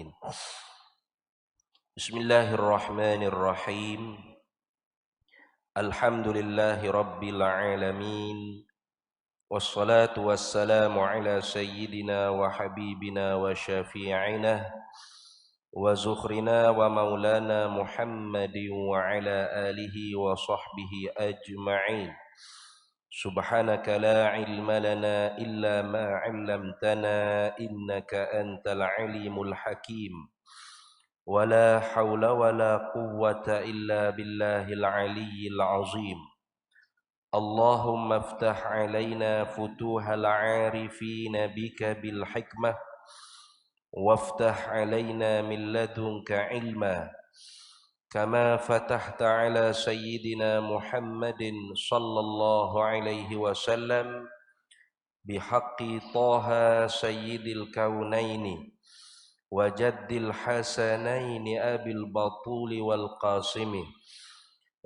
Amin. Bismillahirrahmanirrahim. Alhamdulillahi rabbil alamin. Wassalatu wassalamu ala sayyidina wa habibina wa syafi'ina wa zukhrina wa maulana Muhammadin wa ala alihi wa sahbihi ajma'in. Subhanaka la ilma lana illa ma 'allamtana innaka antal alimul hakim. ولا حول ولا قوة إلا بالله العلي العظيم. اللهم افتح علينا فتوح العارفين بك بالحكمة وافتح علينا من لدنك علما كما فتحت على سيدنا محمد صلى الله عليه وسلم بحق طه سيد الكونين وجد الحسنين أبي البطول والقاسم.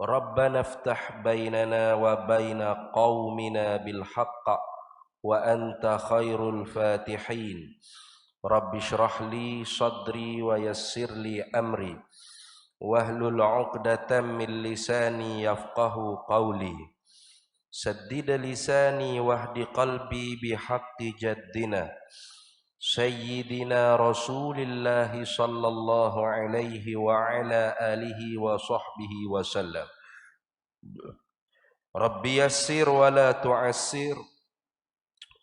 ربنا افتح بيننا وبين قومنا بالحق وأنت خير الفاتحين. رب اشرح لي صدري ويسر لي أمري واحلل عقدة من لساني يفقه قولي. سدد لساني واهد قلبي بحق جدنا Sayyidina Rasulillah sallallahu alaihi wa ala alihi wa sahbihi wa sallam. Rabbi yassir wa la tu'assir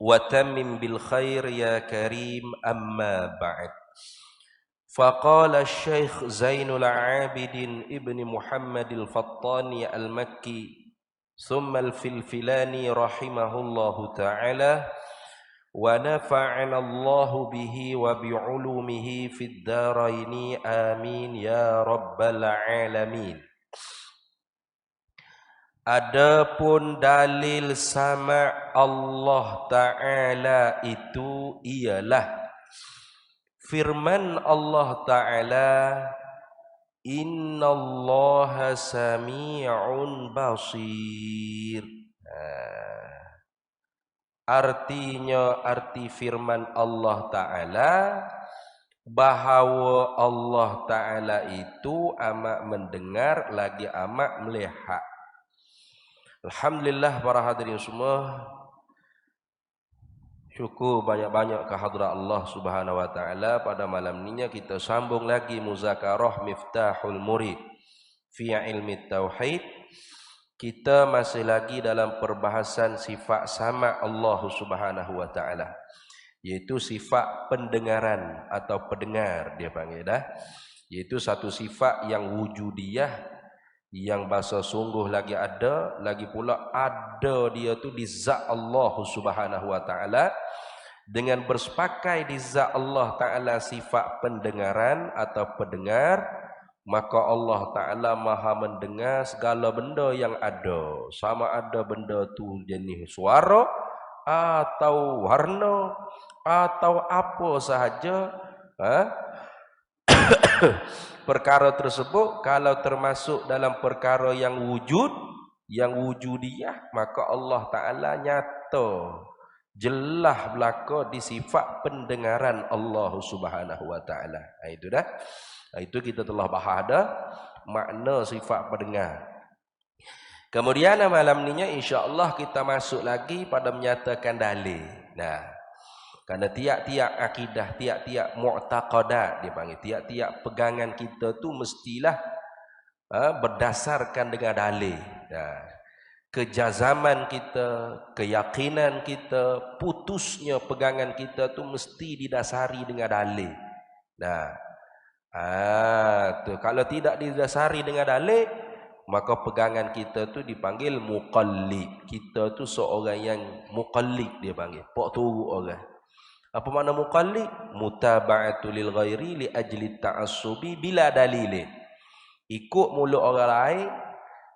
wa tammim bil khair ya karim, amma ba'd. Faqala Syekh Zainul Abidin Ibn Muhammad al-Fattani al-Makki thumma al-Filfilani rahimahullahu ta'ala, wa nafa'ana Allahu bihi wa bi'ulumihi fid daraini amin ya rabbal alamin. Adapun dalil sama Allah Ta'ala itu ialah firman Allah Ta'ala, innallaha sami'un basir. Artinya, arti firman Allah Ta'ala bahawa Allah Ta'ala itu amat mendengar lagi amat melihat. Alhamdulillah para hadirin semua, syukur banyak-banyak kehadrat Allah Subhanahu wa Ta'ala. Pada malam ini kita sambung lagi muzakarah Miftahul Murid fi ilmi tauhid. Kita masih lagi dalam perbahasan sifat sama Allah Subhanahu wa Ta'ala, yaitu sifat pendengaran atau pendengar dia panggil dah. Yaitu satu sifat yang wujudiyah, yang bahasa sungguh lagi ada, lagi pula ada dia tu di zat Allah Subhanahu wa Ta'ala. Dengan bersepakai di zat Allah Ta'ala sifat pendengaran atau pendengar, maka Allah Ta'ala maha mendengar segala benda yang ada. Sama ada benda tu jenis suara atau warna atau apa sahaja, perkara tersebut kalau termasuk dalam perkara yang wujud, yang wujudiyah, maka Allah Ta'ala nyata jelas belaka di sifat pendengaran Allah Subhanahu wa Ta'ala. Itu dah. Itu kita telah bahas dah makna sifat pendengar. Kemudian malam ni insya-Allah kita masuk lagi pada menyatakan dalil. Nah, kerana tiap-tiap akidah, tiap-tiap mu'taqadat dia panggil, tiap-tiap pegangan kita tu mestilah berdasarkan dengan dalil. Nah, kejazaman kita, keyakinan kita, putusnya pegangan kita tu mesti didasari dengan dalil. Nah, tu kalau tidak didasari dengan dalil, maka pegangan kita tu dipanggil muqallid. Kita tu seorang yang muqallid dia panggil, pok turu orang. Apa makna muqallid? Mutaba'atu lil ghairi li ajli ta'assubi bila dalilin. Ikut mulut orang lain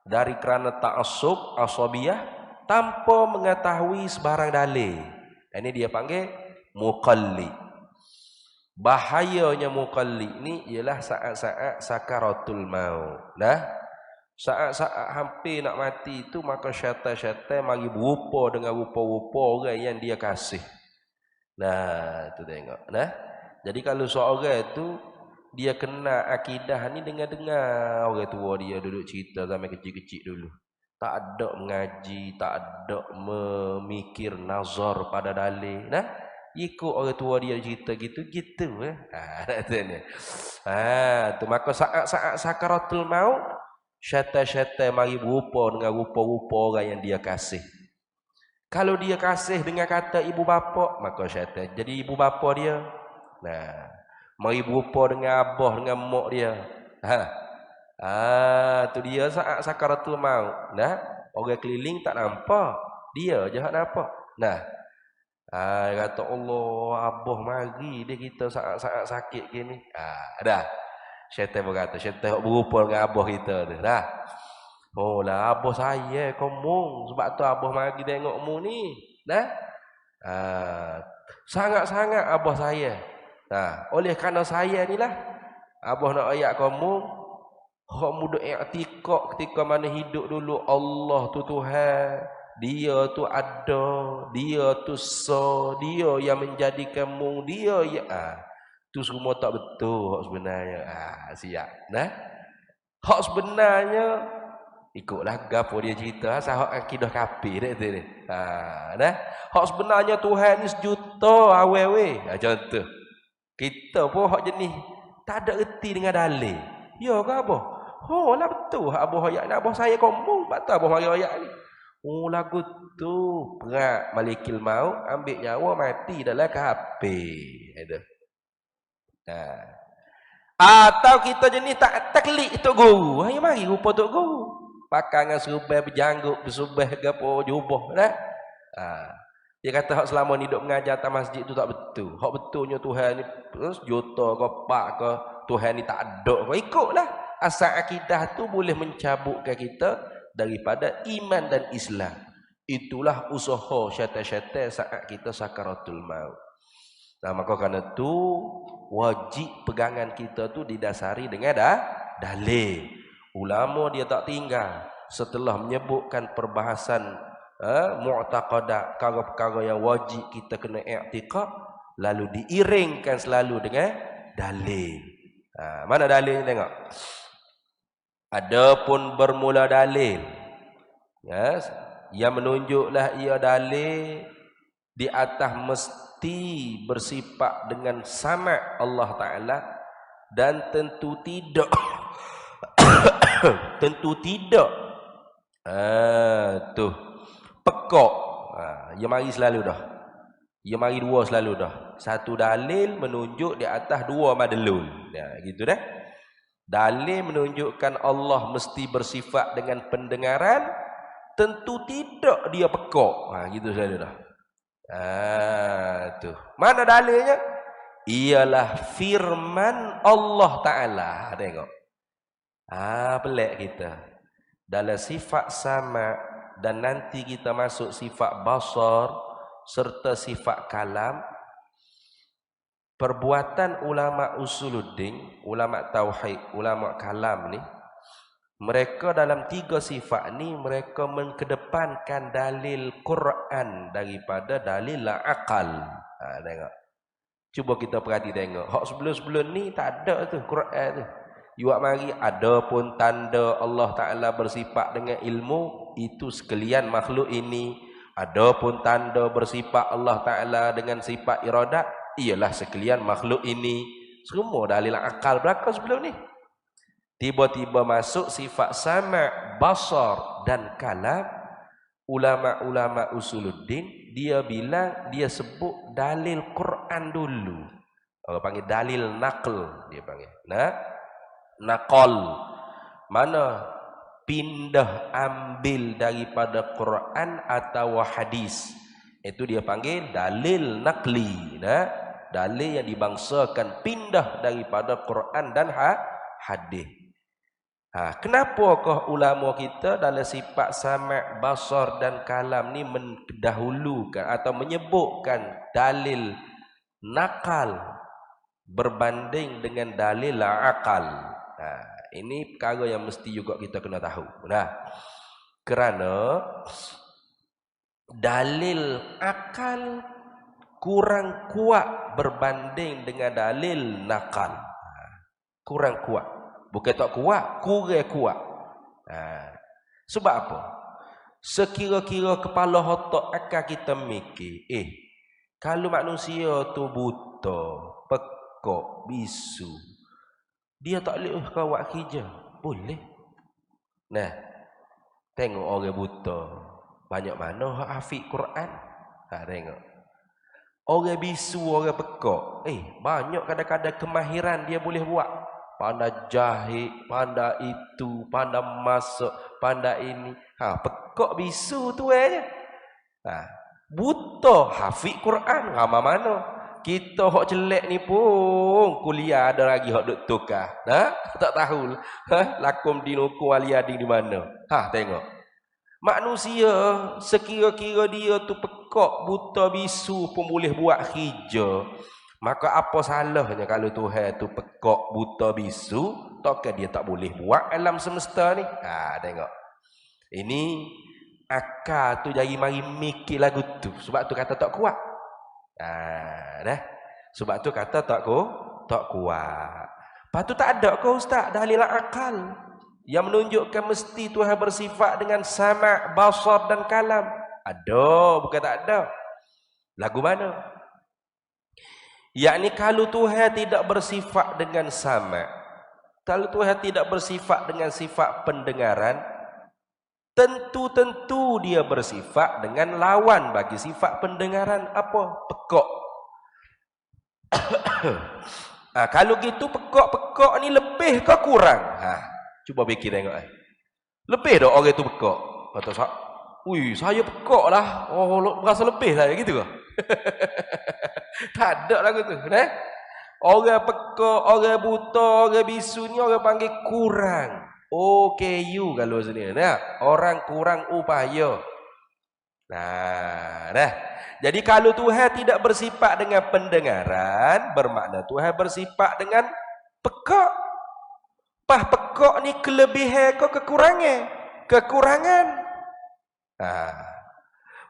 dari kerana ta'assub, asabiyah, tanpa mengetahui sebarang dalil. Ini dia panggil muqallid. Bahayanya muqallid ni ialah saat-saat sakaratul maut. Nah, saat-saat hampir nak mati itu, maka syaitan-syaitan mari berupa dengan rupa-rupa orang yang dia kasih. Nah, tu tengok. Nah, jadi kalau seorang itu Dia kena akidah ni dengar-dengar orang tua dia duduk cerita zaman kecil-kecil dulu. Tak ada mengaji, tak ada memikir nazar pada dalil. Nah, ikut orang tua dia cerita gitu ni. Tu maka saat-saat sakaratul maut, syaitan-syaitan mari berupa dengan rupa-rupa orang yang dia kasih. Kalau dia kasih dengan kata ibu bapa, maka syaitan jadi ibu bapa dia. Nah, mari berupa dengan abah dengan mak dia. Tu dia saat sakaratul maut. Nah, orang keliling tak nampak, dia je hak nampak. Nah, kata Allah, abah mari dia kita saat-saat sakit gini. Dah. Syaitan berkata, syaitan berupa dengan abah kita tu. Dah. Oh lah abah saya komong sebab tu abah mari tengokmu ni. Dah. Sangat-sangat abah saya. Nah, oleh kerana saya ni lah abah nak ayat kamu hak muda i'tikad ketika mana hidup dulu Allah tu Tuhan, dia tu ada, dia tu dia yang menjadikanmu, dia ya tu semua tak betul hak sebenarnya. Siap. Nah, hak sebenarnya ikutlah gapo dia cerita sahak akidah kafir dak tu ni. Nah, hak sebenarnya Tuhan ni sejuta awewe. Contoh. Kita pun hak jenis tak ada erti dengan dalil. Ya ke apa? Oh lah betul hak abah ayat ni abah saya komong batal abah mari ayat ni. Oh lagu tu berat malikil maut ambil nyawa mati dalam kafir. Itu. Atau kita jenis tak taklik tok guru. Hai mari rupa tok guru. Pakai dengan serubah berjanggut, bersubah gapo jubah dah. Dia kata hak selama ni duk mengajar atas masjid tu tak betul. Hak betulnya Tuhan ni terus juta ke pak ke Tuhan ni tak ada. Kau ikutlah. Asal akidah tu boleh mencabutkan kita daripada iman dan Islam. Itulah usaha syaitan-syaitan saat kita sakaratul maut. Nah, maka kerana tu wajib pegangan kita tu didasari dengan dalil. Ulama dia tak tinggal setelah menyebutkan perbahasan mu'taqadah, perkara-perkara yang wajib kita kena i'tikad, lalu diiringkan selalu dengan dalil. Mana dalilnya tengok? Adapun bermula dalil, yang menunjuklah ia dalil di atas mesti bersifat dengan sama Allah Ta'ala dan tentu tidak tentu tidak pekok. Ia mari selalu dah. Ia mari dua selalu dah. Satu dalil menunjuk di atas dua madlul. Gitu dah. Dalil menunjukkan Allah mesti bersifat dengan pendengaran, tentu tidak dia pekok. Gitu selalu dah. Tu. Mana dalilnya? Ialah firman Allah Ta'ala. Tengok. Pelik kita. Dalam sifat sama dan nanti kita masuk sifat basar serta sifat kalam, perbuatan ulama usuluddin, ulama tauhid, ulama kalam ni, mereka dalam tiga sifat ni mereka mengedepankan dalil Quran daripada dalil akal. Tengok. Cuba kita perhati tengok. Hak sebelum-sebelum ni tak ada tu Quran tu. Yuak mari ada pun tanda Allah Ta'ala bersifat dengan ilmu, itu sekalian makhluk ini. Ada pun tanda bersifat Allah Ta'ala dengan sifat iradat, ialah sekalian makhluk ini. Semua dalil akal belakang sebelum ni. Tiba-tiba masuk sifat sama', basar dan kalam. Ulama-ulama usuluddin dia bilang, dia sebut dalil Quran dulu. Orang panggil dalil naql, dia panggil. Naqal. Mana pindah ambil daripada Quran atau hadis. Itu dia panggil dalil naqli. Dalil yang dibangsakan pindah daripada Quran dan hadis. Kenapakah ulama kita dalam sifat sama', basar dan kalam ni mendahulukan atau menyebutkan dalil nakal berbanding dengan dalil akal? Ini perkara yang mesti juga kita kena tahu. Kerana dalil akal kurang kuat berbanding dengan dalil nakal. Kurang kuat. Bukan tak kuat, kurang kuat. Sebab apa? Sekira-kira kepala otak akal kita mikir, kalau manusia tu buta, pekak, bisu, dia tak boleh kawat kerja. Boleh. Nah, tengok orang buta. Banyak mana hafid Quran? Tengok. Orang bisu, orang pekak. Banyak kadang-kadang kemahiran dia boleh buat. Pandai jahit, pandai itu, pandai masak, pandai ini. Pekak bisu tu buta hafid Quran. Ramai mana? Kita hok jelek ni pun kuliah ada lagi hok duk tukar. Tak tahu. Lakum dinukum waliyadin di mana? Tengok. Manusia sekira-kira dia tu pekak, buta, bisu pun boleh buat kerja. Maka apa salahnya kalau Tuhan tu pekak, buta, bisu, takkan dia tak boleh buat alam semesta ni? Tengok. Ini akal tu jadi mari mikir lagu tu. Sebab tu kata tak kuat. Sebab tu kata tak kuat. Lepas tu tak ada kau ustaz dalil akal yang menunjukkan mesti Tuhan bersifat dengan sama', basar dan kalam. Ada, bukan tak ada. Lagu mana? Yakni kalau Tuhan tidak bersifat dengan sama', kalau Tuhan tidak bersifat dengan sifat pendengaran, tentu-tentu dia bersifat dengan lawan bagi sifat pendengaran. Apa? Pekak. Kalau gitu pekak-pekak ni lebih ke kurang? Cuba fikir tengok. Lebih dah orang tu pekak. Kata saya pekak lah. Berasa lebih saya gitu ke? Tak ada lagu tu. Orang pekak, orang buta, orang bisu ni orang panggil kurang. OKU kalau sini. Orang kurang upaya. Jadi kalau Tuhan tidak bersifat dengan pendengaran, bermakna Tuhan bersifat dengan pekak. Pekak ni kelebihan ke kekurangan? Kekurangan.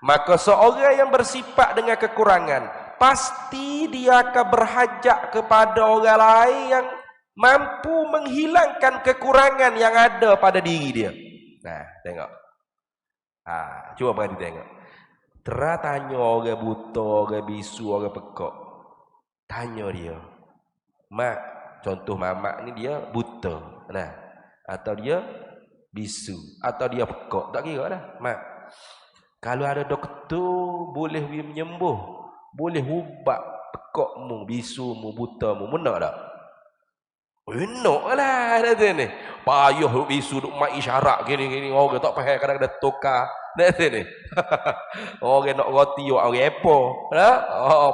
Maka seorang yang bersifat dengan kekurangan, pasti dia akan berhajat kepada orang lain yang mampu menghilangkan kekurangan yang ada pada diri dia. Tengok. Cuba perhati tengok. Tanya orang buta, orang bisu, orang pekak. Tanya dia. Mak, contoh mamak ni dia buta. Atau dia bisu, atau dia pekak. Tak kira lah. Mak, kalau ada doktor boleh menyembuh, boleh ubat pekakmu, bisumu, butamu, benar tak? Benar lah ni. Payah bisu duk mak isyarat gini-gini. Orang tak faham kadang-kadang tukar. Ni. Orang nak roti orang apa?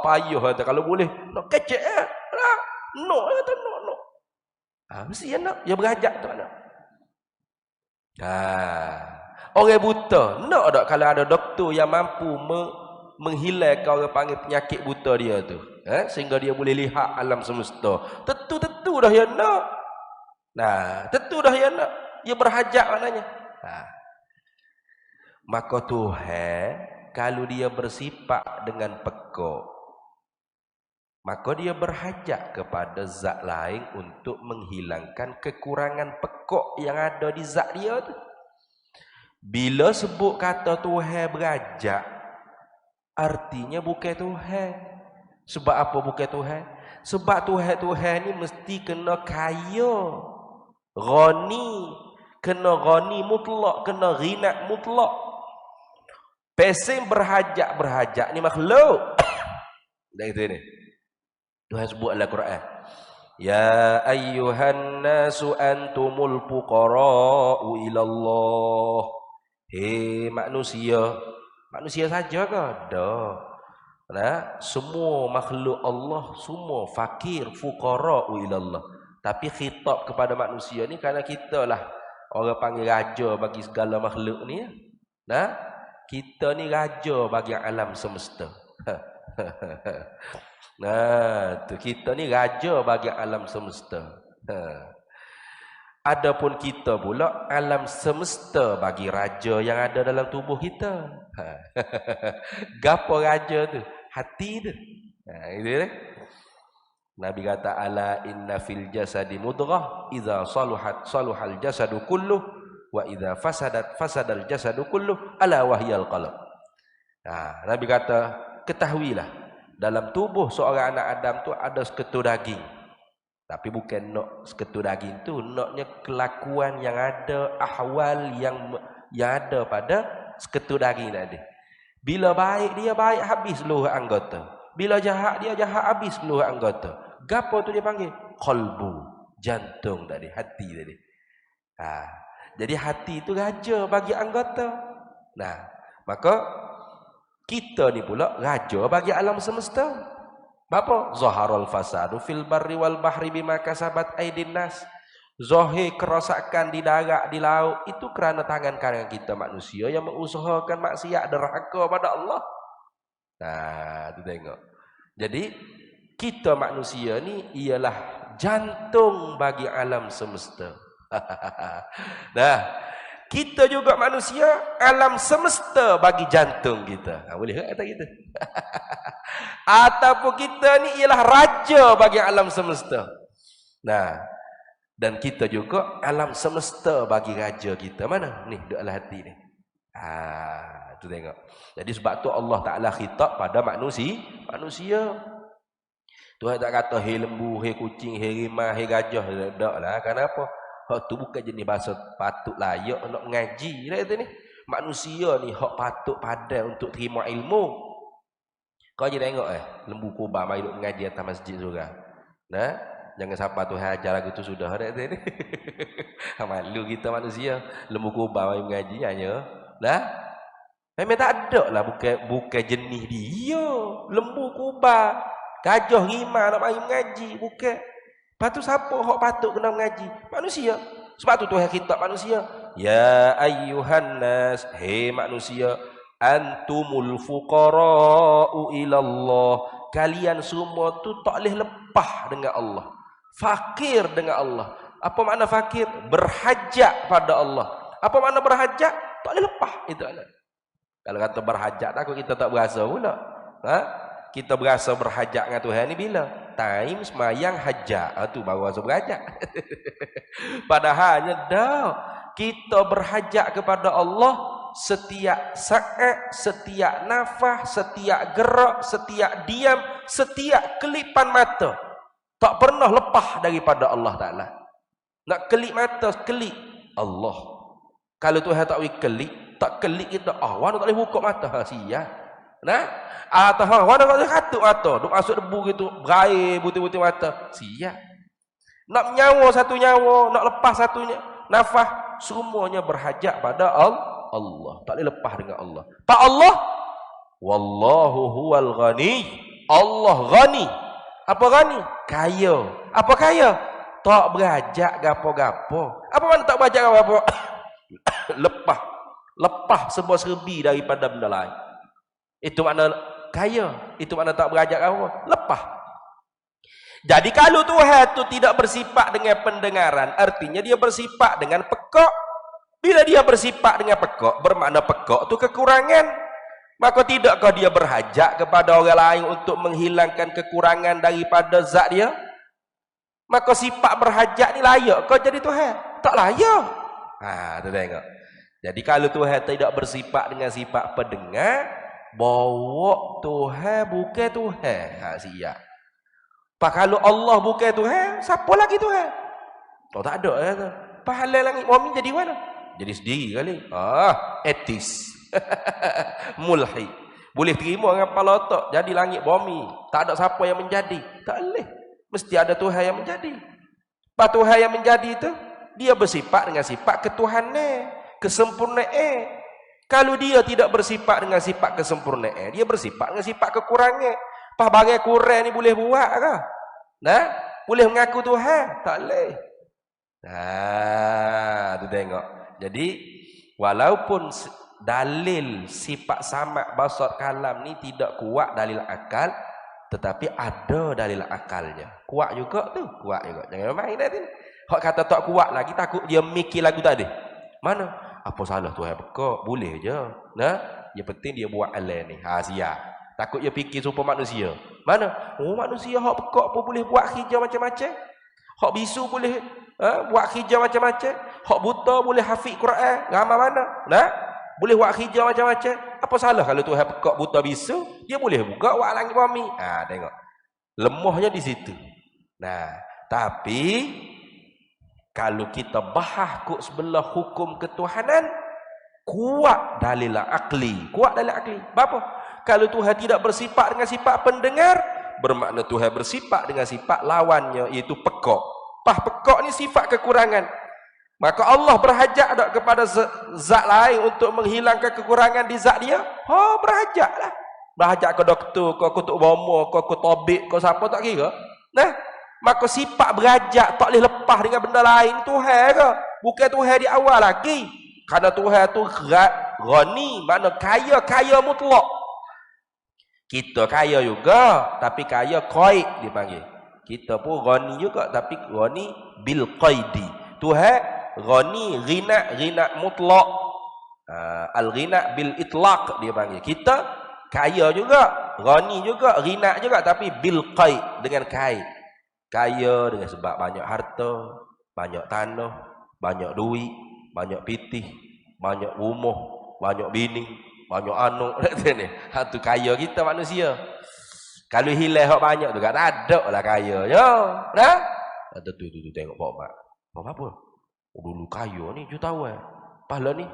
Payah kalau boleh nak kecek no. Mesti nak dia berajak tu nak. Orang buta nak tak kalau ada doktor yang mampu menghilangkan orang panggil penyakit buta dia tu, sehingga dia boleh lihat alam semesta. Tentu dah yang nak. Tentu dah yang nak. Dia berhajat maknanya. Maka Tuhan kalau dia bersifat dengan pekak, maka dia berhajat kepada zat lain untuk menghilangkan kekurangan pekak yang ada di zat dia tu. Bila sebut kata Tuhan berhajat, artinya bukan Tuhan. Sebab apa bukan Tuhan? Sebab Tuhan ni mesti kena kaya, ghani, kena ghani mutlak, kena ghina mutlak. Pesing berhajat ni makhluk. Dah itu ni. Tuhan sebut dalam Quran. Ya ayyuhan nasu antumul fuqara'u ilallah. Manusia. Manusia saja ke? Semua makhluk Allah semua fakir, fuqara'u ilallah. Tapi khitab kepada manusia ni kerana kita lah orang panggil raja bagi segala makhluk ni. Kita ni raja bagi alam semesta. Kita ni raja bagi alam semesta. Adapun kita pula alam semesta bagi raja yang ada dalam tubuh kita. Gapo raja tu? Hati tu. Gitu. Nabi kata ala inna fil jasadi mudghah idza saluhat saluhal jasadu kulluh wa idza fasadat fasadal jasadu kulluh ala wahyal qalb. Nah, Nabi kata ketahuilah dalam tubuh seorang anak Adam tu ada seketul daging. Tapi bukan nak seketul daging tu, naknya kelakuan yang ada, ahwal yang ada pada seketul daging tadi. Bila baik dia baik habis seluruh anggota. Bila jahat dia jahat habis seluruh anggota. Gapo tu dia panggil? Qalbu, jantung tadi, hati tadi. Jadi hati itu raja bagi anggota. Nah, maka kita ni pula raja bagi alam semesta. Apa? Zaharul fasadu fil barri wal bahri bima kasabat aydin nas. Zahir kerosakan di darat, di laut itu kerana tangan kanan kita manusia yang mengusahakan maksiat derhaka pada Allah. Nah, tu tengok. Jadi kita manusia ni ialah jantung bagi alam semesta. Nah, kita juga manusia, alam semesta bagi jantung kita. Boleh tak kata kita? Ataupun kita ni ialah raja bagi alam semesta. Nah, dan kita juga alam semesta bagi raja kita. Mana? Ni, dalam hati ni. Tu tengok. Jadi sebab tu Allah Ta'ala khitab pada manusia. Tuhan tak kata hei lembu, hei kucing, hei rimah, hei gajah. Tak lah. Kenapa? Hak tu bukan jenis bahasa patut layak nak ngaji. Ni. Manusia ni hak patut padan untuk terima ilmu. Kau je tengok lembu kubah mai duk mengaji atas masjid surga. Nah, jangan siapa Tuhan ajar lagu tu sudah ni. Malu kita manusia, lembu kubah mai mengaji hanya. Nah, memang tak ada lah bukan jenis dia. Lembu kubah, gajah rimah nak mai mengaji, bukan. Lepas tu siapa hak patut kena mengaji? Manusia. Sebab tu Tuhan khitab manusia. Ya ayyuhan nas, hei manusia, antumul fuqara'u ilallah. Kalian semua tu tak boleh lepas dengan Allah. Fakir dengan Allah. Apa makna fakir? Berhajat pada Allah. Apa makna berhajat? Tak boleh lepas. Itu adalah. Kalau kata berhajat, takut kita tak berasa pula. Kita berasa berhajat dengan Tuhan ni bila? Time semayang hajat. Tu baru rasa berhajat. Padahalnya dah. Kita berhajat kepada Allah setiap saat, setiap nafas, setiap gerak, setiap diam, setiap kelipan mata. Tak pernah lepas daripada Allah Ta'ala. Nak kelip mata, kelip Allah. Kalau Tuhan tak boleh kelip, tak kelip kita. Wana tak boleh buka mata. Siap. Nah, wana tak boleh katuk mata. Duk masuk debu gitu, berair butir-butir mata. Siap. Nak nyawa satu nyawa, nak lepas satunya nafas, semuanya berhajat pada Allah. Tak boleh lepas dengan Allah. Pak Allah, wallahu huwal ghani. Allah ghani. Apa ghani? Kaya. Apa kaya? Tak berhajat gapo-gapo. Apa mana tak berhajat gapo-gapo? Lepas sebuah serbi daripada benda lain. Itu makna kaya. Itu makna tak berhajat gapo. Lepas. Jadi kalau Tuhan itu tidak bersifat dengan pendengaran, artinya dia bersifat dengan pekak. Bila dia bersifat dengan pekak, bermakna pekak itu kekurangan. Maka tidakkah dia berhajat kepada orang lain untuk menghilangkan kekurangan daripada zat dia? Maka sifat berhajat ni layak kau jadi Tuhan? Tak layak. Tu tengok. Jadi kalau Tuhan tidak bersifat dengan sifat pendengar, bawa Tuhan bukan Tuhan. Siap. Pak kalau Allah bukan Tuhan, siapa lagi Tuhan? Tak ada kata. Pahala langit bumi jadi mana? Jadi sendiri kali. Etis. Mulhid. Boleh terima dengan kepala otak jadi langit bumi. Tak ada siapa yang menjadi. Tak boleh. Mesti ada Tuhan yang menjadi. Pak Tuhan yang menjadi itu, dia bersifat dengan sifat ketuhanan, kesempurnaan. Kalau dia tidak bersifat dengan sifat kesempurnaan, dia bersifat dengan sifat kekurangan. Pak bagai kurang ni boleh buat ke? Nah, boleh mengaku Tuhan? Tak boleh. Tu tengok. Jadi walaupun dalil sifat samak basar kalam ni tidak kuat dalil akal, tetapi ada dalil akalnya. Kuat juga tu, kuat juga. Jangan main dah tu. Hak kata tak kuat lagi, takut dia mikir lagu tadi. Mana? Apa salah Tuhan pekak? Boleh je. Nah, yang penting dia buat alam ni. Siap. Takut dia fikir supaya manusia. Mana? Oh, manusia hak pekak pun boleh buat kerja macam-macam. Hak bisu boleh buat kerja macam-macam. Hak buta boleh hafiz Quran. Ramai mana? Nah, boleh buat kerja macam-macam. Apa salah kalau Tuhan pekak buta bisu, dia boleh buka buat langit bumi. Tengok. Lemahnya di situ. Nah, tapi kalau kita bahas kok sebelah hukum ketuhanan, kuat dalil akli. Kuat dalil akli. Apa? Kalau Tuhan tidak bersifat dengan sifat pendengar, bermakna Tuhan bersifat dengan sifat lawannya, iaitu pekak. Pekak ni sifat kekurangan. Maka Allah berhajat tak kepada zat lain untuk menghilangkan kekurangan di zat dia? Berhajatlah. Berhajat ke doktor, ke kutuk bomo, ke tabib, ke siapa tak kira. Nah, maka sifat berhajat tak boleh lepas dengan benda lain. Tuhan ke? Bukan Tuhan di awal lagi. Karena Tuhan tu ghani, makna kaya mutlak. Kita kaya juga, tapi kaya qaid dipanggil. Kita pun ghani juga, tapi ghani bil qaidi. Tuhan ghani ghina mutlak. Al-ghina bil itlaq dia panggil. Kita kaya juga, ghani juga, ghina juga, tapi bil qaid, dengan kaid. Kaya dengan sebab banyak harta, banyak tanah, banyak duit, banyak pitih, banyak rumah, banyak bini, banyak anak. Tu kaya kita manusia. Kalau hilang hak banyak tu tak ada lah kaya. Ya, nah. Tu tengok Pak Mak. Pak apa? Dulu kaya ni jutawan. Pahala ni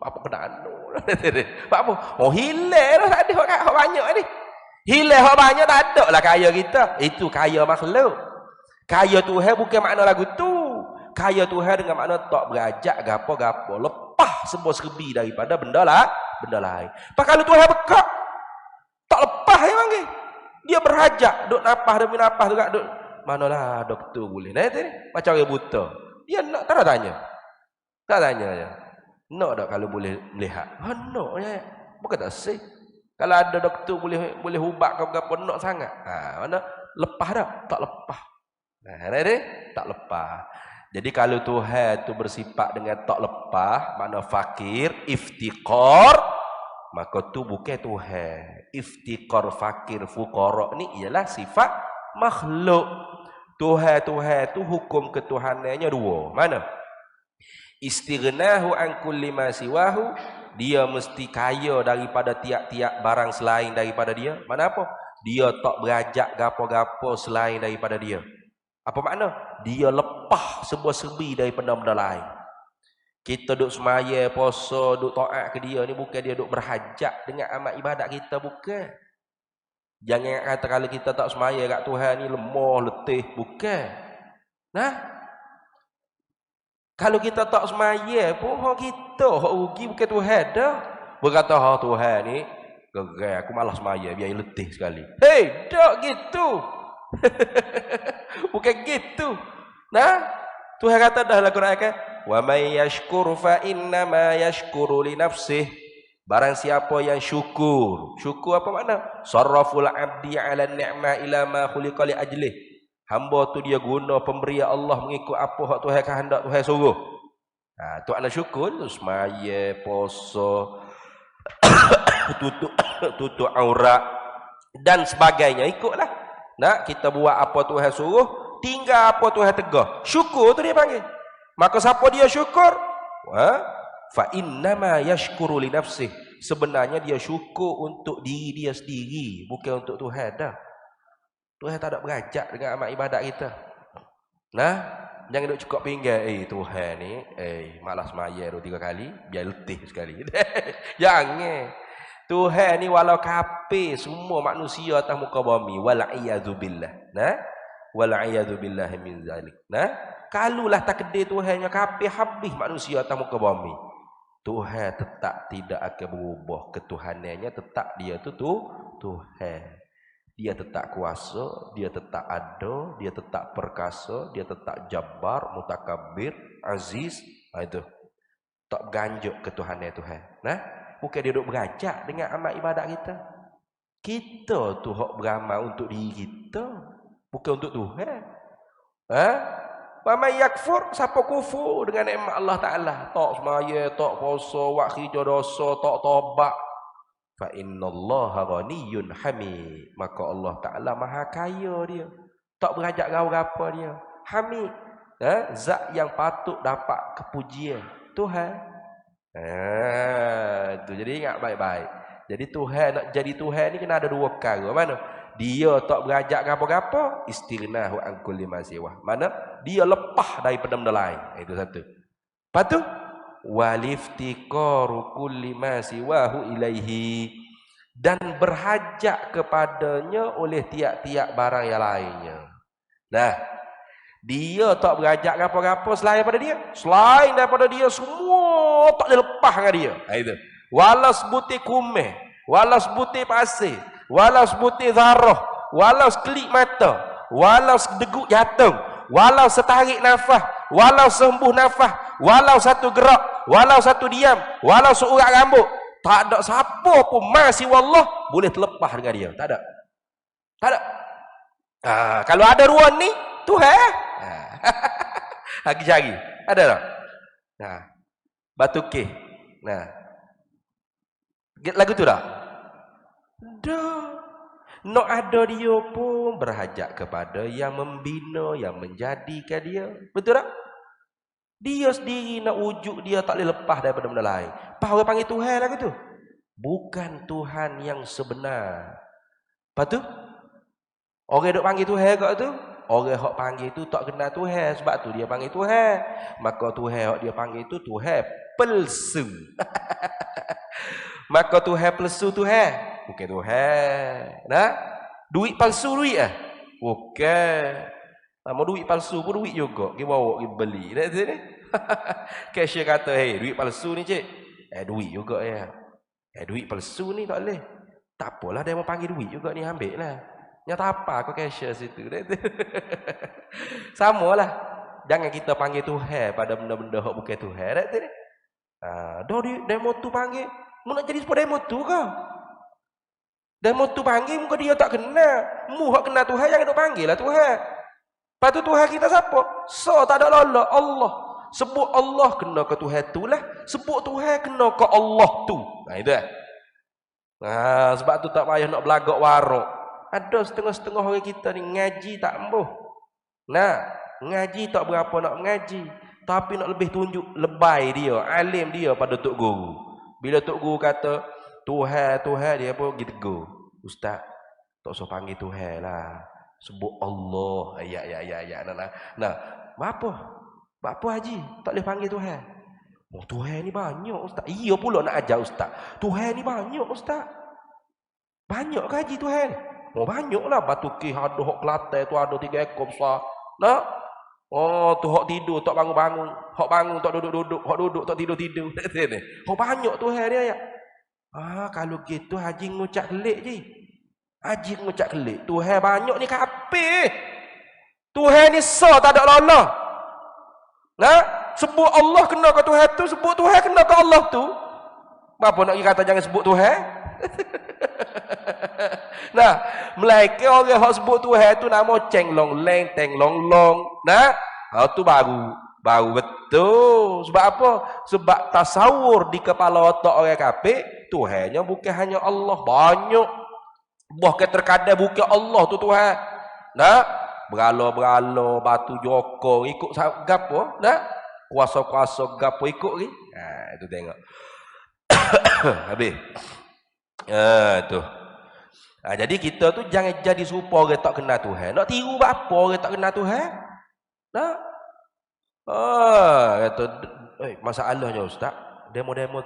apa kena anu. Pak apa? Hilang lah, tak ada hak banyak ni. Hilang hak banyak tak ada lah kaya kita. Itu kaya makhluk. Kaya Tuhan bukan makna lagu tu. Kaya Tuhan dengan makna tak berajak gapo-gapo. Lepas semua serbi daripada benda lain. Pak kalau Tuhan bekak, tak lepas dia panggil. Dia berhajat, duk napah demi napah juga duk. Manalah doktor boleh. Nah tu macam orang buta. Dia nak tak tanya. Tak tanya je. Nak tak kalau boleh melihat? Nak je. Bukan tak sih. Kalau ada doktor boleh ubat apa-apa nak sangat. Mana lepas dah? Tak lepas. Nah, dia tak lepas. Jadi kalau Tuhan tu bersifat dengan tak lepas, makna fakir, iftiqar, maka tu bukan Tuhan. Iftiqar, fakir, fuqara ni ialah sifat makhluk. Tuhan tu hukum ketuhanannya dua. Mana? Istighnahu an kulli ma siwahu, dia mesti kaya daripada tiap-tiap barang selain daripada dia. Mana apa? Dia tak berajak gapo-gapo selain daripada dia. Apa makna? Dia lepas sebuah serbi daripada benda lain. Kita duk semaya, puasa, duk taat ke dia ni bukan dia duk berhajat dengan amal ibadat kita, bukan. Jangan kata kalau kita tak semaya kat Tuhan ni lemah, letih, bukan. Nah, kalau kita tak semaya pun kita hak rugi bukan Tuhan dah. Berkata Tuhan ni gerai aku malas semaya biar letih sekali. Hei, tak gitu. Bukan gitu. Nah, Tuhan kata dah dalam Quran kan, wa may yashkur fa inna ma yashkuru li nafsih. Barang siapa yang syukur. Syukur apa makna? Sarraful abdi 'ala ni'ma ila ma khuliqa li ajlih. Hamba tu dia guna pemberian Allah mengikut apa hak Tuhan kehendak Tuhan suruh. Tu ana syukur, semaya, puasa, tutup aurat dan sebagainya, ikutlah. Nak kita buat apa Tuhan suruh, tinggal apa Tuhan tegah. Syukur tu dia panggil. Maka siapa dia syukur? Fa innama yashkuru li nafsih. Sebenarnya dia syukur untuk diri dia sendiri, bukan untuk Tuhan dah. Tuhan tak ada berajak dengan amal ibadat kita. Nah, jangan duk cukup pinggan, Tuhan ni, malas semaya 2-3 kali, biar letih sekali. Jangan. Tuhan ni walau kafir semua manusia atas muka bumi, wal iyadu billah. Nah, wal iyadu billah min zalik. Nah, kalulah takdir Tuhannya kafir habis manusia atas muka bumi. Tuhan tetap tidak akan berubah, ketuhanannya tetap dia tu Tuhan. Dia tetap kuasa, dia tetap ada, dia tetap perkasa, dia tetap jabbar, mutakabbir, aziz. Itu tak ganjuk ketuhanan Tuhan. Nah, bukan dia duk berajak dengan amal ibadat kita. Kita tu hak beramal untuk diri kita, bukan untuk Tuhan. Paman yakfur, siapa kufur dengan nikmat Allah Taala, tak semaya, tak puasa, buat kerja dosa, tak taubat, Fa innallaha ghaniyyun hamid. Maka Allah Taala Maha Kaya dia. Tak berajak kau apa dia. Hamid. Zat yang patut dapat kepujian. Tuhan. Itu jadi ingat baik-baik. Jadi Tuhan nak jadi Tuhan ni kena ada dua perkara. Mana? Dia tak berajak apa-apa, istirnahu an kulli ma siwa. Mana? Dia lepas daripada benda lain. Itu satu. Lepas tu waliftiqaru kulli ma siwahu ilaihi, dan berhajat kepadanya oleh tiap-tiap barang yang lainnya. Nah, dia tak berhajat apa-apa selain daripada dia. Selain daripada dia semua tak boleh lepas dengan dia. Itu. Walau sebutir kumeh, walau sebutir pasir, walau sebutir zarah, walau sekelip mata, walau sedeguk jantung, walau setarik nafas, walau sembuh nafas, walau satu gerak, walau satu diam, walau seurat rambut, tak ada siapa pun masih wallah boleh terlepas dengan dia. Tak ada. Tak ada. Kalau ada ruang ni, Tuhan. Lagi cari. Ada tak? Nah. Batu ke. Nah. Lagu tu tak? Dah. Nak ada dia pun berhajat kepada yang membina, yang menjadikan dia. Betul tak? Dia sendiri nak wujud dia tak boleh lepas daripada benda lain. Apa orang panggil Tuhan lagu tu? Bukan Tuhan yang sebenar. Lepas tu? Orang duk panggil Tuhan kat tu? Orang hok panggil tu tak kenal Tuhan, sebab tu dia panggil Tuhan. Maka Tuhan hok dia panggil tu Tuhan palsu. Maka Tuhan palsu Tuhan, bukan Tuhan. Nah, duit palsu duit ah. Bukan. Mau duit palsu pun duit juga. Dia bawa dia beli. Dah tu ni. Cashier kata, "Hey, duit palsu ni cik." Duit juga ya. Duit palsu ni tak boleh. Tak apalah dia mau panggil duit juga ni, ambil lah. Nyata apa kau cashier situ. Samalah. Jangan kita panggil Tuhan pada benda-benda yang bukan Tuhan. Dah tu ni. Dah demo tu panggil. Mu nak jadi seperti demo tu ke? Demo tu panggil muka dia tak kenal. Mu hak kenal Tuhan jangan duk panggil lah Tuhan. Lepas tu Tuhan kita siapa? So tak ada Allah. Allah. Sebut Allah kena ke Tuhan tu lah. Sebut Tuhan kena ke Allah tu. Itu lah. Sebab tu tak payah nak belagak warok. Ada setengah-setengah orang kita ni ngaji tak embuh. Nah, ngaji tak berapa nak mengaji. Tapi nak lebih tunjuk lebay dia, alim dia pada Tok Guru. Bila Tok Guru kata, Tuhan dia pun gitu go. Ustaz, tak usah panggil Tuhan lah. Sebut Allah. Ya. Nah, apa haji? Tak boleh panggil Tuhan. Oh, Tuhan ni banyak ustaz. Iya pula nak ajar ustaz. Tuhan ni banyak ustaz. Banyak ke haji Tuhan? Oh, banyaklah. Batu Kih ada hok Kelantan tu ada 3 ekor besar. Nah. Oh, tu hok tidur tak bangun-bangun. Hok bangun tak duduk-duduk. Hok duduk tak tidur-tidur. Oh, banyak Tuhan dia ya. Kalau gitu haji ngucap kelik je. Haji ngucap kelik. Tuhan banyak ni kapir. Tuhan ni sah tak ada Allah. Nah, sebut Allah kena ke Tuhan tu, sebut Tuhan kena ke Allah tu. Apa nak kata jangan sebut Tuhan? Nah, melainkan orang yang sebut Tuhan tu nama Ceng Long Leng, Teng Long Long. Nah, tu baru betul. Sebab apa? Sebab tasawur di kepala otak orang kafir, Tuhannya bukan hanya Allah, banyak. Bahkan terkadang bukan Allah tu Tuhan. Nah, berala-berala batu jokong ikut gapo? Nah, kuasa-kuasa gapo ikut ni? Itu tengok. Habis. Tu. Jadi kita tu jangan jadi serupa orang tak kenal Tuhan. Nak tiru apa orang tak kenal Tuhan? Nah. Kata masalahnya ustaz, demo-demo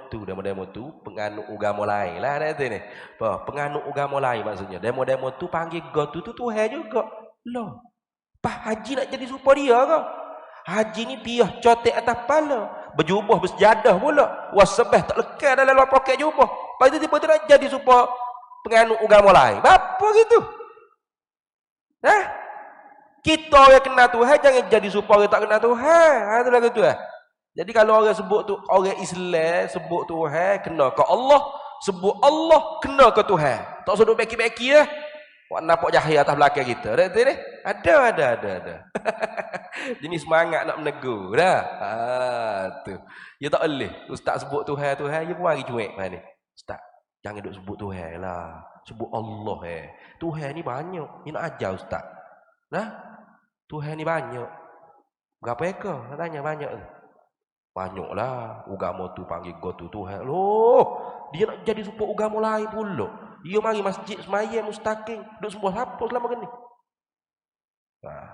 tu penganut agama lain lah dah tu ni. Penganut agama lain maksudnya. Demo-demo tu panggil God tu Tuhan juga. Loh. Pak haji nak jadi serupa dia ke? Haji ni piah cotek atas kepala, berjubah bersejadah pula. Wasbah tak lekat dalam luar poket jubah. Lepas tu tiba-tiba nak jadi serupa penganut agama lain. Apa gitu? Kita orang kenal Tuhan jangan jadi serupa orang tak kenal Tuhan. Itu lah gitu lah. Jadi kalau orang sebut tu orang Islam sebut Tuhan kena ke Allah, sebut Allah kena ke Tuhan. Tak usah duk beki-beki lah. Wak nampak jahil atas belakang kita. Ada. Jadi semangat nak menegur dah. Tu. Ya tak boleh. Ustaz sebut Tuhan, dia pun mari cuek mana. Ustaz. Jangan duk sebut Tuhan lah. Sebut Allah Tuhan ni banyak. Ni nak ajar ustaz. Nah, Tuhan ni banyak. Berapa ekor? Nak tanya banyak tu. Banyaklah. Agama tu panggil God tu Tuhan. Loh, dia nak jadi support agama lain pula. Dia mari masjid semayang mustaqim. Duk sembah siapa selama ni? Nah,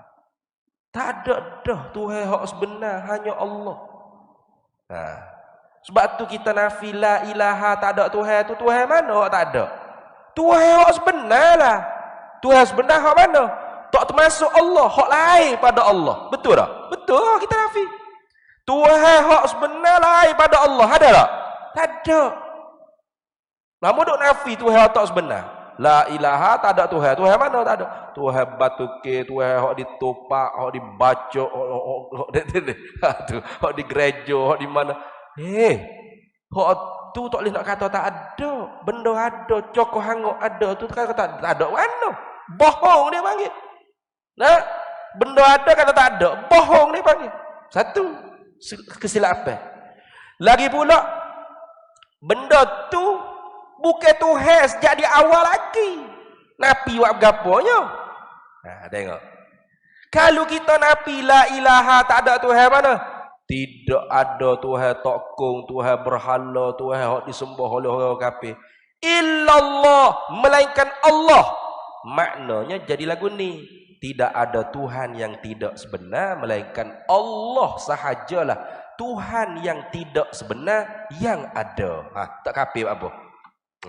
tak ada dah Tuhan hak sebenar, hanya Allah. Nah, sebab tu kita nafi la ilaha, tak ada Tuhan tu. Tuhan mana hak tak ada? Tuhan hak sebenar lah. Tuhan sebenar hak mana? Tak termasuk Allah, hak lain pada Allah. Betul tak? Betul kita nafi. Tuhan hak sebenar lain pada Allah. Ada tak? Tak ada. Lama duk nafi Tuhan hak tak sebenar. La ilaha, tak ada Tuhan. Tuhan mana tak ada? Tuhan batuke, Tuhan hak ditopak, hak dibaca, hak di gereja, hak di mana. Hak tu tak boleh nak kata tak ada. Benda ada, cokok hangok ada, tu kata tak ada. Mana? Bohong dia panggil. Nah, benda ada kata tak ada. Bohong dia panggil. Satu kesilapan. Lagi pula, benda tu bukan Tuhan sejak di awal lagi. Nabi buat berapanya? Nah, tengok. Kalau kita nabi la ilaha, tak ada Tuhan mana? Tidak ada Tuhan tokong, Tuhan berhala, Tuhan hak disembah oleh orang kafir. Illallah, melainkan Allah. Maknanya jadi lagu ni. Tidak ada Tuhan yang tidak sebenar, melainkan Allah sahajalah Tuhan yang tidak sebenar yang ada. Tak kafir apa?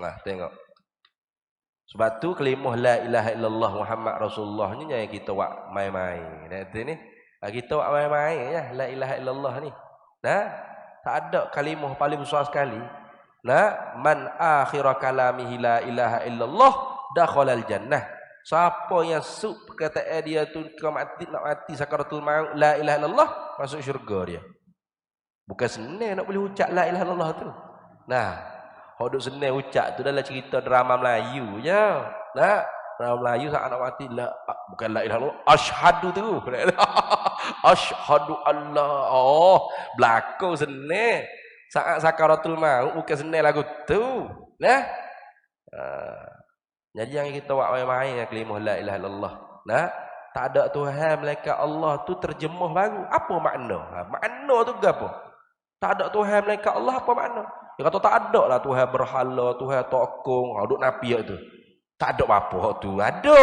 Nah, tengok. Sebab tu kalimah la ilaha illallah Muhammad Rasulullah ni yang kita buat main-main. Ni kita buat main-main ya, la ilaha illallah ni. Nah, tak ada kalimah paling besar sekali. Nah, man akhira kalamihi la ilaha illallah dakhalal jannah. Siapa yang perkataan dia tu nak mati sakaratul maut la ilaha illallah, masuk syurga dia. Bukan senang nak boleh ucap la ilaha illallah tu. Nah, hok duk senang ucap tu dalam cerita drama Melayu je. Nah, drama Melayu saat nak mati la, bukan la ilaha illallah, asyhadu tu. Asyhadu Allah. Oh, berlaku senang. Saat sakaratul maut bukan senang lagu tu. Nah. Jadi yang kita buat main-main yang kalimah la ilaha illallah. Nah, tak ada Tuhan melainkan Allah tu terjemah baru. Apa makna? Makna tu apa? Tak ada Tuhan melainkan Allah, apa makna? Dia kata tak ada lah Tuhan berhala, Tuhan tokong, duk napi tu. Tak ada apa-apa tu. Ada.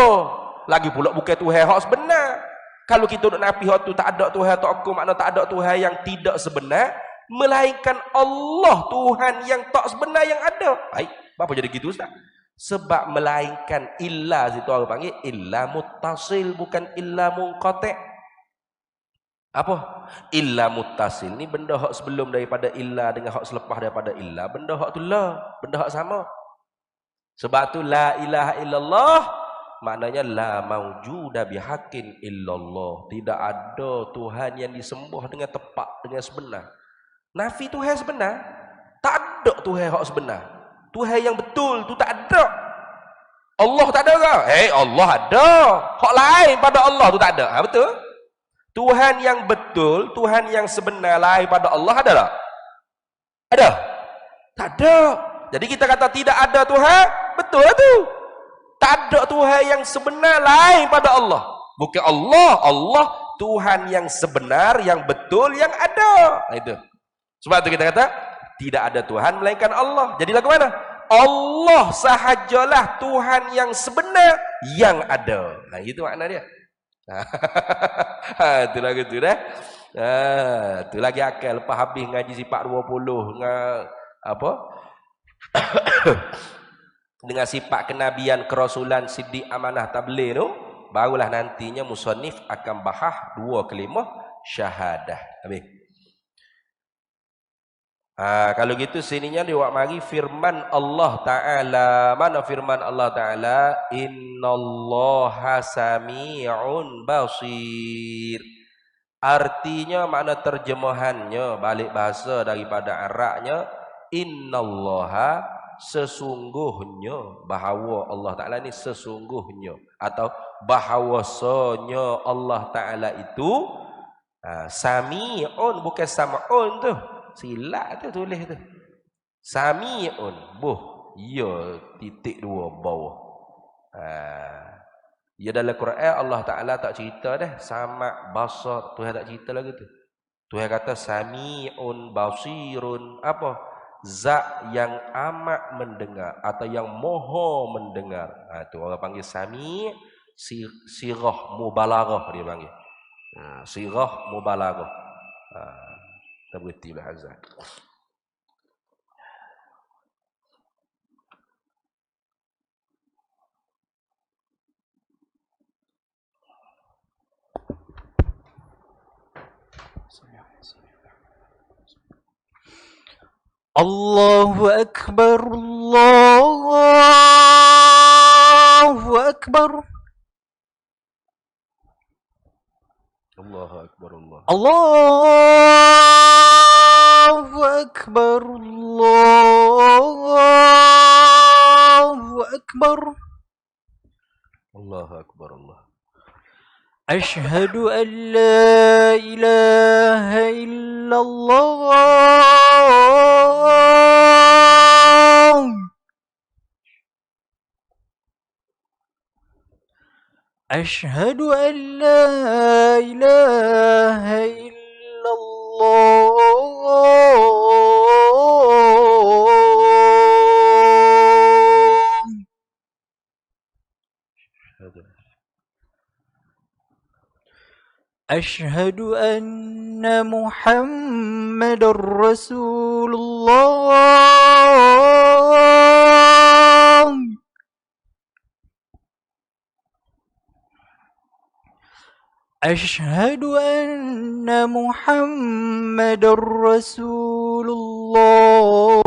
Lagi pula bukan Tuhan hak sebenar. Kalau kita duk napi hak tu tak ada Tuhan tokong, makna tak ada Tuhan yang tidak sebenar, melainkan Allah Tuhan yang tak sebenar yang ada. Baik, apa jadi gitu Ustaz? Sebab melainkan illa situ orang panggil illa muttasil, bukan illa munqati'. Apa? Illa muttasil ni benda hak sebelum daripada illa dengan hak selepas daripada illa, benda hak tu la, benda hak sama. Sebab tu la ilaha illallah maknanya la maujuda bihaqqin illallah. Tidak ada Tuhan yang disembah dengan tepat, dengan sebenar. Nafi Tuhan sebenar, tak ada Tuhan hak sebenar. Tuhan yang betul tu tak ada. Allah tak ada ke? Allah ada. Hak lain pada Allah tu tak ada. Betul? Tuhan yang betul, Tuhan yang sebenar lain pada Allah ada tak? Ada? Tak ada. Jadi kita kata tidak ada Tuhan, betul lah tu. Tak ada Tuhan yang sebenar lain pada Allah. Bukan Allah, Allah Tuhan yang sebenar, yang betul, yang ada. Itu. Sebab tu kita kata tidak ada Tuhan melainkan Allah. Jadi lagu mana? Allah sahajalah Tuhan yang sebenar yang ada. Nah, itu makna dia. Itu lagu tu dah. Itu lagi akal lepas habis ngaji sifat 20 dengan apa? Dengan sifat kenabian, kerasulan, siddiq, amanah, tabligh tu, barulah nantinya musannif akan bahas dua kalimah syahadah. Habis. Kalau gitu sininya dia mari firman Allah Ta'ala. Mana firman Allah Ta'ala? Innallaha sami'un basir. Artinya, makna terjemahannya, balik bahasa daripada Arabnya, innallaha sesungguhnya, bahawa Allah Ta'ala ni sesungguhnya, atau bahawasanya Allah Ta'ala itu sami'un, bukan sam'un tu. Silap tu tulis tu. Sami'un. Ya, titik dua bawah. Ya dalam Quran Allah Ta'ala tak cerita dah. Sama, basar. Tuhan tak cerita lagi tu. Tuhan kata sami'un, basirun. Apa? Zat yang amat mendengar. Atau yang moho mendengar. Tu orang panggil sami'. Sirah mubalarah dia panggil. Sirah mubalarah. Kita berhenti lah azan. Allahu Akbar, Allahu Akbar. Allahu Akbar, Allah. Allahu Akbar, Allahu Akbar. Allahu Akbar, Allah. Ashhadu an la ilaha illallah. أشهد أن لا إله إلا الله. أشهد أن محمد رسول الله. أشهد أن محمد رسول الله.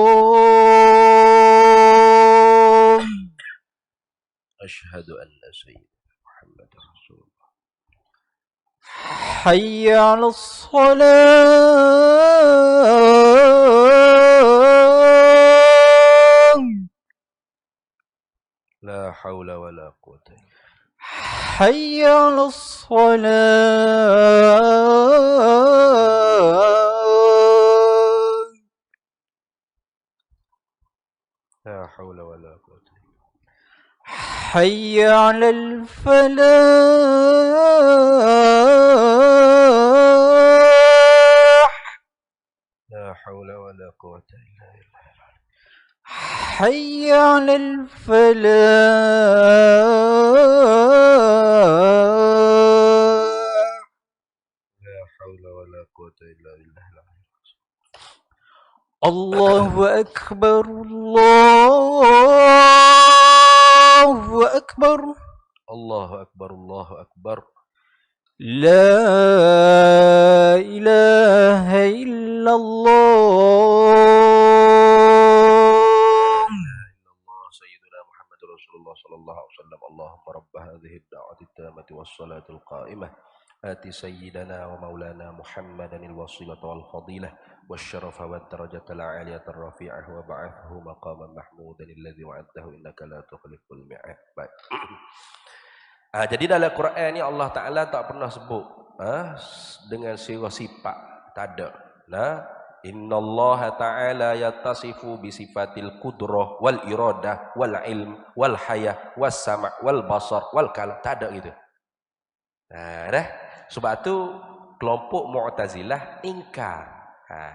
أشهد أن سيدنا محمد رسول الله. حي على الصلاة. لا حول ولا قوة إلا بالله. حي على الصلاة. لا حول ولا قوة إلا بالله. حي على الفلاح. لا حول ولا قوة إلا بالله. حي على الفلاح. لا حول ولا قوة إلا بالله. الله أكبر، الله أكبر. الله أكبر، الله أكبر. لا إله إلا الله. سيدنا محمد رسول الله صلى الله عليه وسلم. اللهم رب هذه الدعوة التامة والصلاة القائمة آت سيدنا ومولانا محمدا الوسيلة والفضيلة والشرف والدرجة العالية الرفيعة وبعثه مقاما محمودا الذي وعده إنك لا تخلف الميعاد. Baik. Jadi dalam Quran ni Allah Ta'ala tak pernah sebut dengan sifat, tak ada. Inna Allah Ta'ala yattasifu bisifatil qudrah wal iradah wal ilm wal hayah was sama' wal basar wal kalam. Tak ada gitu. Sebab tu kelompok Mu'tazilah ingkar.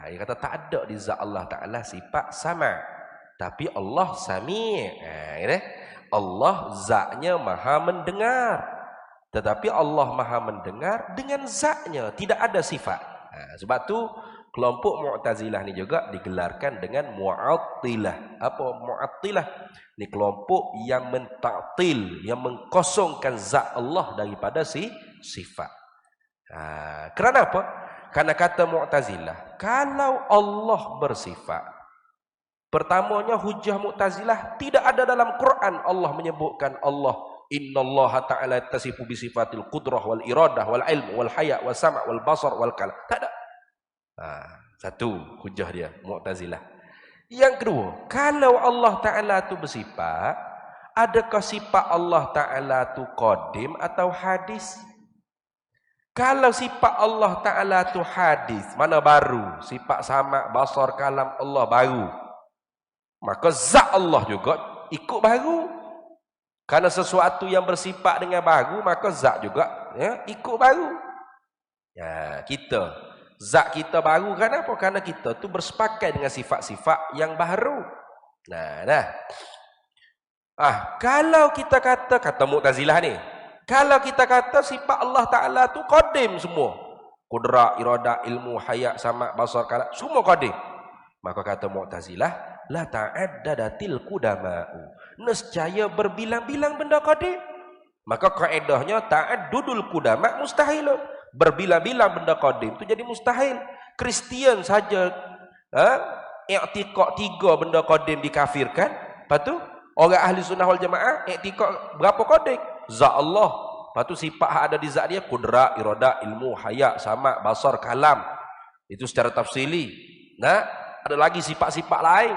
Dia kata tak ada di zat Allah Ta'ala sifat sama. Tapi Allah sami'. Allah zatnya maha mendengar. Tetapi Allah maha mendengar dengan zatnya. Tidak ada sifat. Sebab tu kelompok Mu'tazilah ni juga digelarkan dengan Mu'attilah. Apa Mu'attilah? Ni kelompok yang mentaktil, yang mengkosongkan zat Allah daripada sifat. Kerana apa? Karena kata Mu'tazilah, kalau Allah bersifat, pertamanya hujah Mu'tazilah tidak ada dalam Quran Allah menyebutkan Allah innallaha ta'ala tasifu bisifatil qudrah wal iradah wal ilm wal haya wal sama' wal basar wal kalam. Tak ada. Satu hujah dia Mu'tazilah. Yang kedua, kalau Allah Ta'ala tu bersifat, adakah sifat Allah Ta'ala tu qadim atau hadis? Kalau sifat Allah Ta'ala tu hadis, mana baru? Sifat sama', basar, kalam Allah baru. Maka zat Allah juga ikut baru. Karena sesuatu yang bersifat dengan baru, maka zat juga ikut baru. Ya, kita zat kita baru kenapa? Karena kita tu bersepakat dengan sifat-sifat yang baru. Kalau kita kata Mu'tazilah ni, kalau kita kata sifat Allah Ta'ala tu qadim semua, qudrat, iradah, ilmu, hayat, sama', basar, kalam, semua qadim, maka kata Mu'tazilah, la ta'addadatil qudama'u, nescaya berbilang-bilang benda qadim. Maka kaedahnya ta'addudul qudama' mustahil, berbilang-bilang benda qadim tu jadi mustahil. Kristian saja i'tiqad 3 benda qadim dikafirkan. Lepas tu orang ahli sunnah wal jamaah i'tiqad berapa qadim? Zat Allah. Lepas tu sifat ada di zat dia qudrat, iradah, ilmu, hayat, sama', basar, kalam. Itu secara tafsili. Ada lagi sifat-sifat lain.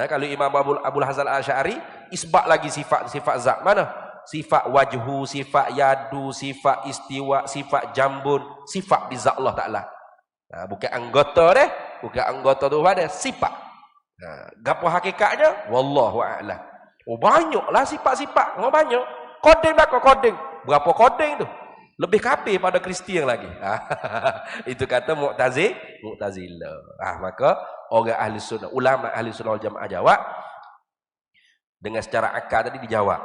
Kalau Imam Abul Hasan Al-Asy'ari isbat lagi sifat-sifat zat. Mana? Sifat wajhu, sifat yadu, sifat istiwa, sifat jambun, sifat di zat Allah Ta'ala. Bukan anggota deh, bukan anggota tu ada sifat. Gapo hakikatnya? Wallahu a'lam. Banyaklah sifat-sifat, banyak. Qadim lah qadim. Berapa qadim tu? Lebih kafir pada Kristian lagi. Itu kata Mu'tazilah. Maka orang ahli sunnah, ulama ahli sunnah wal jamaah jawab dengan secara akal tadi dijawab.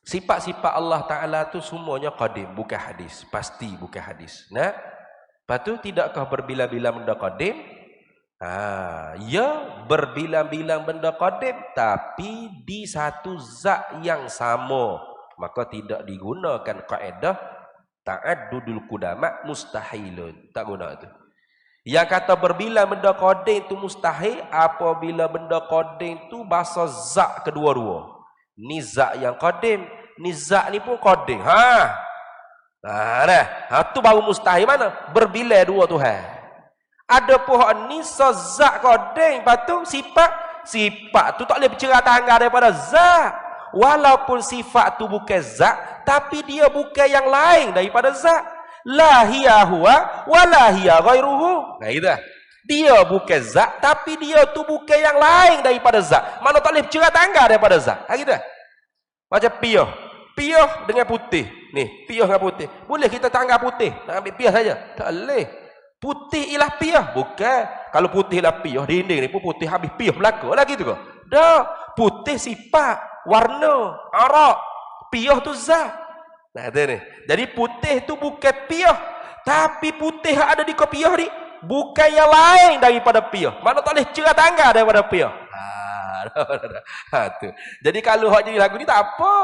Sifat-sifat Allah Ta'ala tu semuanya qadim, bukan hadis. Pasti bukan hadis. Lepas tu tidakkah berbilang-bilang benda qadim? Ya, berbilang-bilang benda qadim, tapi di satu zat yang sama. Maka tidak digunakan kaedah ta'addudul qudama' mustahilun. Tak guna tu. Yang kata berbilang benda qadim tu mustahil apabila benda qadim tu bahasa zat kedua-dua. Ni zat yang qadim, ni zat ni pun qadim. Tu baru mustahil mana? Berbilang dua Tuhan. Ada pohon ni zat qadim, lepas tu sifat tu tak boleh bercerah tangga daripada zat. Walaupun sifat tu bukan zat, tapi dia bukan yang lain daripada zat. La hiya huwa wa la hiya ghairuhu. Gitu. Dia bukan zat, tapi dia tu bukan yang lain daripada zat. Mana tak boleh bercerah tangga daripada zat. Gitu. Macam piyah. Piyah dengan putih. Ni, piyah dengan putih. Boleh kita tangga putih? Nak ambil piyah saja? Tak boleh. Putih ialah piyah. Bukan. Kalau putih ialah piyah, dinding ni pun putih habis piyah belaka lah gitu ke? Dah. Putih sifat. Warna, arak, piyah tu zat. Ni. Jadi putih tu bukan piyah, tapi putih yang ada di piyah ni bukan yang lain daripada piyah. Mana tak boleh cerah tangga daripada piyah. Tu. Jadi kalau hak jadi lagu ni tak apa.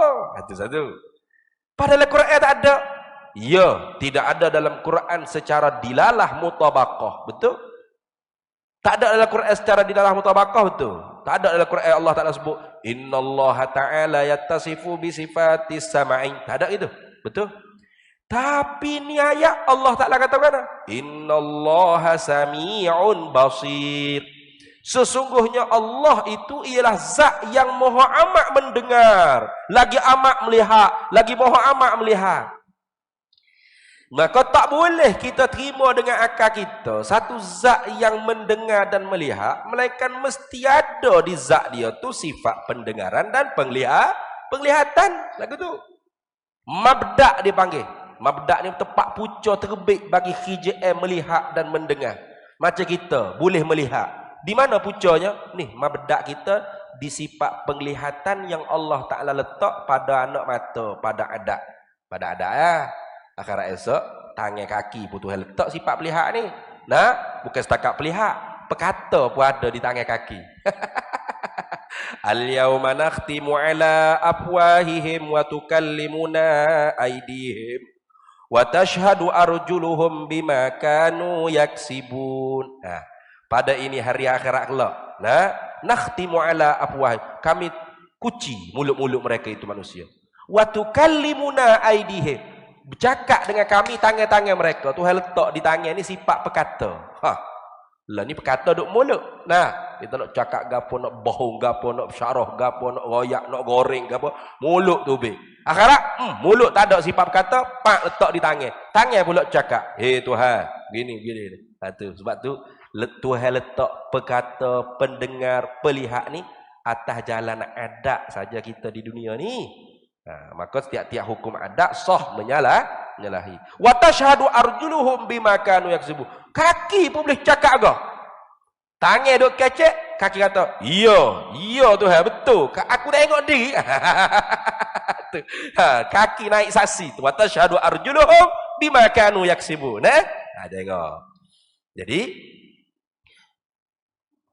Satu. Padahal Quran tak ada. Ya, tidak ada dalam Quran secara dilalah mutabaqah. Betul? Tak ada dalam Quran secara dilalah mutabaqah, betul? Tak ada dalam Quran Allah Ta'ala sebut innallaha ta'ala yattasifu bi sifatis sam'i. Tak ada itu. Betul? Tapi ni ayat Allah Ta'ala kata mana? Innallaha sami'un basir. Sesungguhnya Allah itu ialah zat yang maha amat mendengar, lagi amat melihat, lagi maha amat melihat. Maka tak boleh kita terima dengan akal kita satu zat yang mendengar dan melihat, melainkan mesti ada di zat dia tu sifat pendengaran dan penglihatan. Lagu tu mabda' dipanggil. Mabda' ni tempat pucuk terbit bagi KJM melihat dan mendengar. Macam kita boleh melihat. Di mana pucuknya? Ni mabda' kita di sifat penglihatan yang Allah Ta'ala letak pada anak mata, pada adat. Pada adat ya. Akhirat esok, tangan kaki pun Tuhan letak sifat pelihat ni. Bukan setakat pelihat, pekata pun ada di tangan kaki. Al-yawma nakhtimu ala afwahihim wa tukallimuna aydihim wa tashhadu arjuluhum bima kanu yaksibun. Pada ini hari akhirat kelak, nakhtimu ala afwahihim, kami kunci mulut-mulut mereka itu manusia. Wa tukallimuna aydihim, bercakap dengan kami tangan-tangan mereka. Tuhan letak di tangan ni sifat perkata. Lah ni perkata duk mulut. Kita nak cakap gapo, nak bohong gapo, nak syarah gapo, nak royak, nak goreng gapo, mulut tu be. Akhirat, mulut tak ada sifat perkata, pak letak di tangan. Tangan pula cakap, "Hei Tuhan, gini." Tu sebab tu Tuhan letak perkata, pendengar, pelihat ni atas jalan adat saja kita di dunia ni. Maka setiap-tiap hukum adat sah menyalahi. Wa tashhadu arjuluhum bima kanu yaksubu. Kaki pun boleh cakap ke? Tangan duk kecek, kaki kata, iya Tuhan, betul. Aku dah tengok diri. Kaki naik saksi. Wa tashhadu arjuluhum bima kanu yaksibun. Tengok. Jadi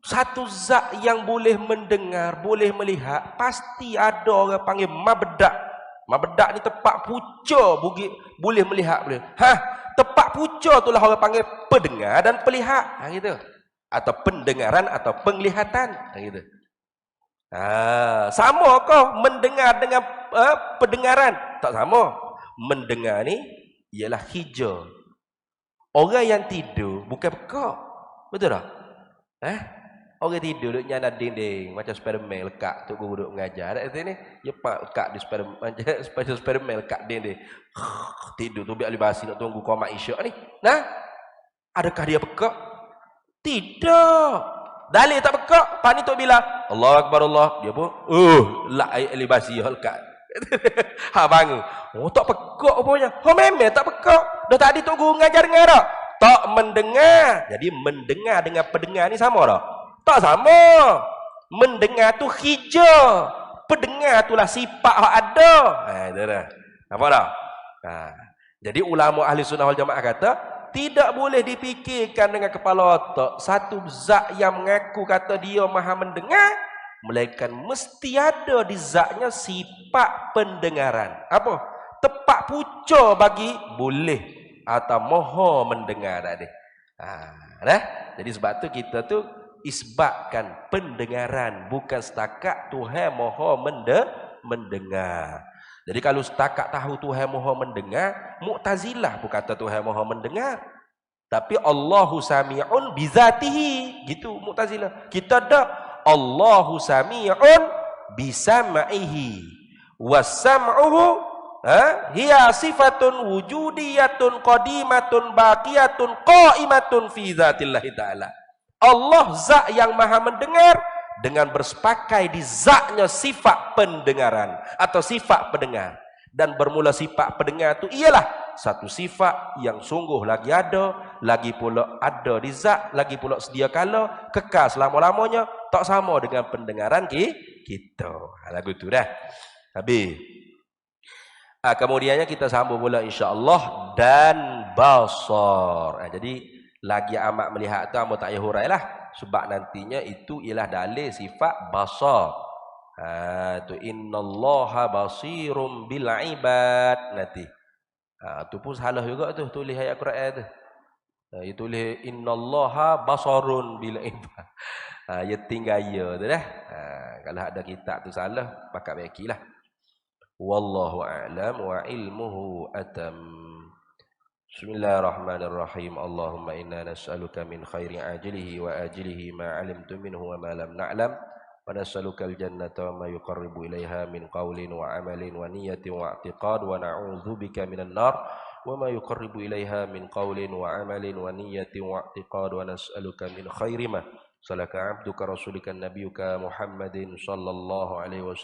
satu zat yang boleh mendengar, boleh melihat, pasti ada orang panggil mabda'. Mabda' ni tempat punca boleh melihat boleh. Tempat punca itulah orang panggil pendengar dan pelihat. Gitu. Atau pendengaran atau penglihatan. Gitu. Sama kau mendengar dengan pendengaran? Tak sama. Mendengar ni ialah hijau. Orang yang tidur bukan pekak. Betul tak? Orang tidur duduknya ada dinding macam Spiderman lekat tok guru duduk mengajar. Ada sini, dia pak lekat di Spiderman lekat dinding. Tidur tu biar libasi nak tunggu qomat isyak ni. Adakah dia pekak? Tidak. Dalil tak pekak. Pak ni tok bila Allahu Akbar Allah, dia pun libasi lekat. Bangun. Tak pekak rupanya. Memang tak pekak. Dah tadi tok guru mengajar dengar tak? Tak mendengar. Jadi mendengar dengan pendengar ni sama tak? Tak sama. Mendengar tu hijau. Pendengar itulah sifat yang ada. Itu dah. Nampak tak? Jadi ulama ahli sunnah wal jamaah kata, tidak boleh dipikirkan dengan kepala otak satu zat yang mengaku kata dia maha mendengar, melainkan mesti ada di zatnya sifat pendengaran. Apa? Tepat punca bagi boleh atau maha mendengar tadi. Jadi sebab tu kita tu isbatkan pendengaran, bukan setakat Tuhan maha mendengar. Jadi kalau setakat tahu Tuhan maha mendengar, Mu'tazilah pun kata Tuhan maha mendengar. Tapi Allahu sami'un bizatihi, gitu Mu'tazilah. Kita dak Allahu sami'un bisam'ihi wasam'uhu hiya sifatun wujudiyatun qadimatun baqiyatun qaimatun fi zatillahi ta'ala. Allah zat yang maha mendengar dengan bersepakai di zatnya sifat pendengaran atau sifat pendengar. Dan bermula sifat pendengar itu ialah satu sifat yang sungguh lagi ada, lagi pula ada di zat, lagi pula sedia kala, kekal selama-lamanya, tak sama dengan pendengaran kita. Lagu itu dah. Habis. Kemudiannya kita sambung pula insya-Allah dan basar. Jadi lagi amat melihat tu amat tak payah hurailah, sebab nantinya itu ialah dalil sifat basar. Tu innallaha basirum bil ibad nanti. Tu pun salah juga tu tulis ayat Quran tu. Dia tulis innallaha basarun bil ibad. Ya tinggal ya tu dah. Kalau ada kitab tu salah, pakat bakilah. Wallahu a'lam wa ilmuhu atam. Bismillahirrahmanirrahim. Allahumma inna nas'aluka min khairi ajilihi wa ajilihi ma 'alimtu minhu wa ma lam na'lam. Wa nas'aluka al-jannata wa ma yuqarribu ilaiha min qawlin wa 'amalin wa niyyatin wa i'tiqad wa na'udzubika minan nar wa ma yuqarribu ilaiha min qawlin wa 'amalin wa niyyatin wa i'tiqad wa nas'aluka min khairi ma salaka 'abduka rasulika nabiyyuka Muhammadin sallallahu alaihi wasallam.